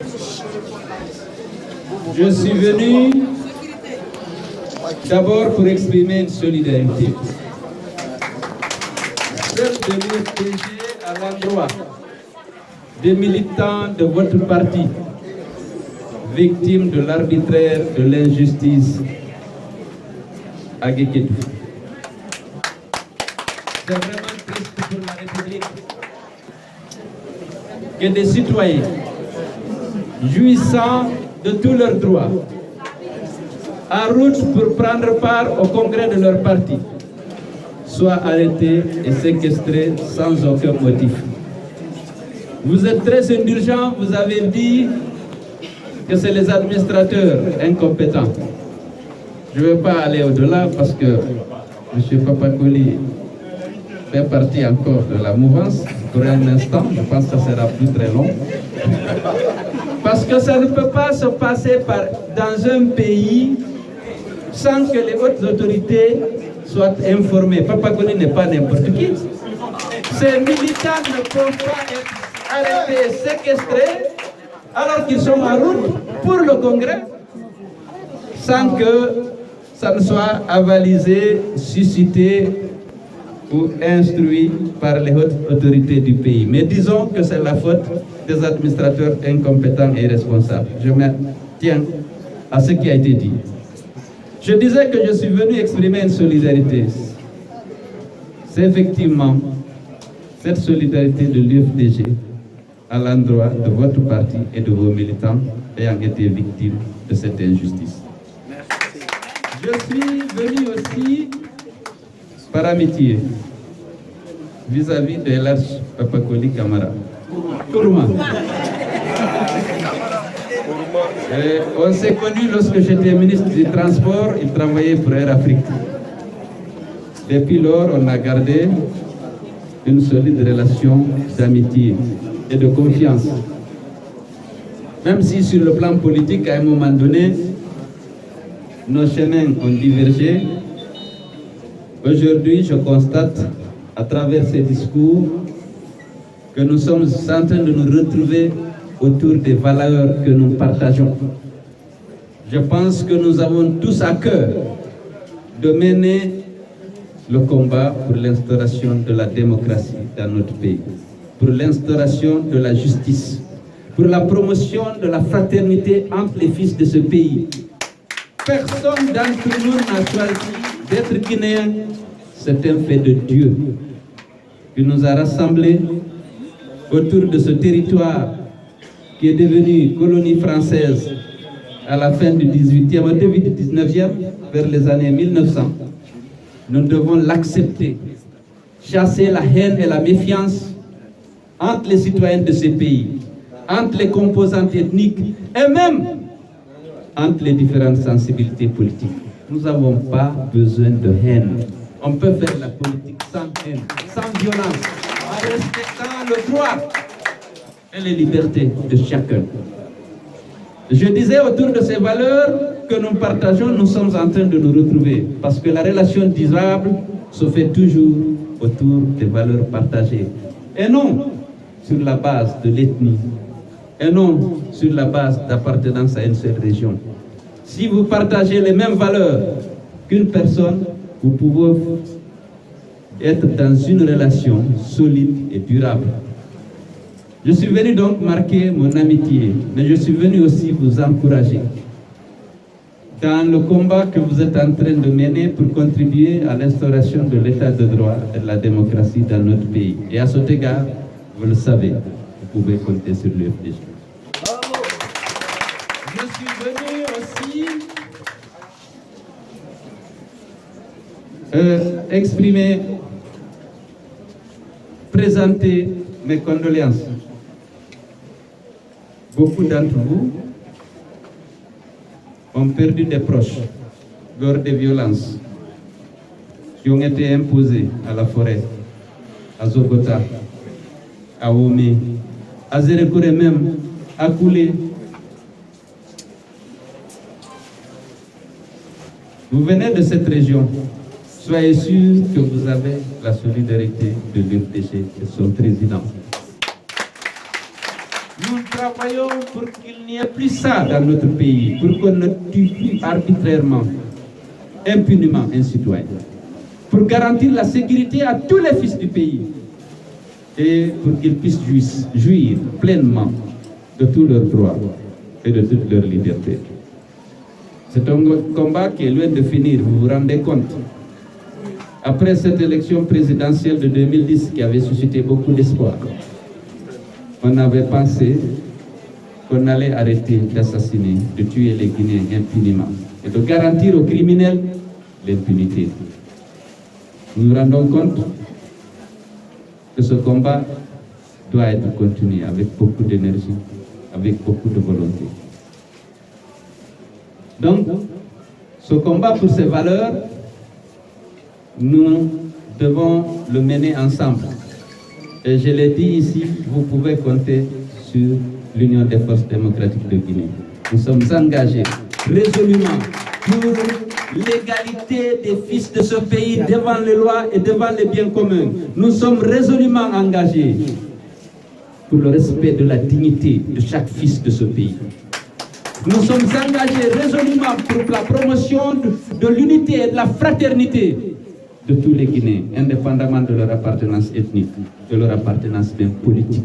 Je suis venu d'abord pour exprimer une solidarité. Celle de l'UFDG à l'endroit des militants de votre parti, victimes de l'arbitraire, de l'injustice à Guékétou. C'est vraiment triste pour la République que des citoyens jouissant de tous leurs droits, en route pour prendre part au congrès de leur parti, soient arrêtés et séquestrés sans aucun motif. Vous êtes très indulgents, vous avez dit que c'est les administrateurs incompétents. Je ne vais pas aller au-delà parce que M. Papakoli fait partie encore de la mouvance. Pour un instant, je pense que ça sera plus très long. Parce que ça ne peut pas se passer dans un pays sans que les hautes autorités soient informées. Papakoli n'est pas n'importe qui. Ces militants ne peuvent pas être arrêtés, séquestrés, alors qu'ils sont en route pour le congrès, sans que ça ne soit avalisé, suscité ou instruit par les hautes autorités du pays. Mais disons que c'est la faute des administrateurs incompétents et irresponsables. Je me tiens à ce qui a été dit. Je disais que je suis venu exprimer une solidarité. C'est effectivement cette solidarité de l'UFDG à l'endroit de votre parti et de vos militants ayant été victimes de cette injustice. Je suis venu aussi par amitié vis-à-vis de Elhadji Papakoli Camara. Kourouma. On s'est connus lorsque j'étais ministre du Transport, il travaillait pour Air Afrique. Depuis lors, on a gardé une solide relation d'amitié et de confiance. Même si sur le plan politique, à un moment donné, nos chemins ont divergé, aujourd'hui, je constate, à travers ces discours, que nous sommes en train de nous retrouver autour des valeurs que nous partageons. Je pense que nous avons tous à cœur de mener le combat pour l'instauration de la démocratie dans notre pays, pour l'instauration de la justice, pour la promotion de la fraternité entre les fils de ce pays. Personne d'entre nous n'a choisi d'être guinéen. C'est un fait de Dieu qui nous a rassemblés autour de ce territoire qui est devenu colonie française à la fin du 18e, au début du 19e, vers les années 1900. Nous devons l'accepter, chasser la haine et la méfiance entre les citoyens de ces pays, entre les composantes ethniques et même entre les différentes sensibilités politiques. Nous n'avons pas besoin de haine. On peut faire la politique sans haine, sans violence, en respectant le droit et les libertés de chacun. Je disais autour de ces valeurs que nous partageons, nous sommes en train de nous retrouver parce que la relation durable se fait toujours autour des valeurs partagées et non sur la base de l'ethnie et non sur la base d'appartenance à une seule région. Si vous partagez les mêmes valeurs qu'une personne, vous pouvez être dans une relation solide et durable. Je suis venu donc marquer mon amitié, mais je suis venu aussi vous encourager dans le combat que vous êtes en train de mener pour contribuer à l'instauration de l'état de droit et de la démocratie dans notre pays. Et à cet égard, vous le savez, vous pouvez compter sur l'UFDG. Je suis venu aussi exprimer, présenter mes condoléances. Beaucoup d'entre vous ont perdu des proches lors des violences qui ont été imposées à la forêt, à Zogota, à Omé, à Zérékouré même, à Koulé. Vous venez de cette région. Soyez sûrs que vous avez la solidarité de l'UFDG et son président. Nous travaillons pour qu'il n'y ait plus ça dans notre pays, pour qu'on ne tue plus arbitrairement, impunément un citoyen, pour garantir la sécurité à tous les fils du pays et pour qu'ils puissent jouir pleinement de tous leurs droits et de toute leur liberté. C'est un combat qui est loin de finir, vous vous rendez compte. Après cette élection présidentielle de 2010 qui avait suscité beaucoup d'espoir, on avait pensé qu'on allait arrêter d'assassiner, de tuer les Guinéens impunément et de garantir aux criminels l'impunité. Nous nous rendons compte que ce combat doit être continué avec beaucoup d'énergie, avec beaucoup de volonté. Donc, ce combat pour ces valeurs, nous devons le mener ensemble. Et je l'ai dit ici, vous pouvez compter sur l'Union des forces démocratiques de Guinée. Nous sommes engagés résolument pour l'égalité des fils de ce pays devant les lois et devant les biens communs. Nous sommes résolument engagés pour le respect de la dignité de chaque fils de ce pays. Nous sommes engagés résolument pour la promotion de l'unité et de la fraternité de tous les Guinéens, indépendamment de leur appartenance ethnique, de leur appartenance même politique.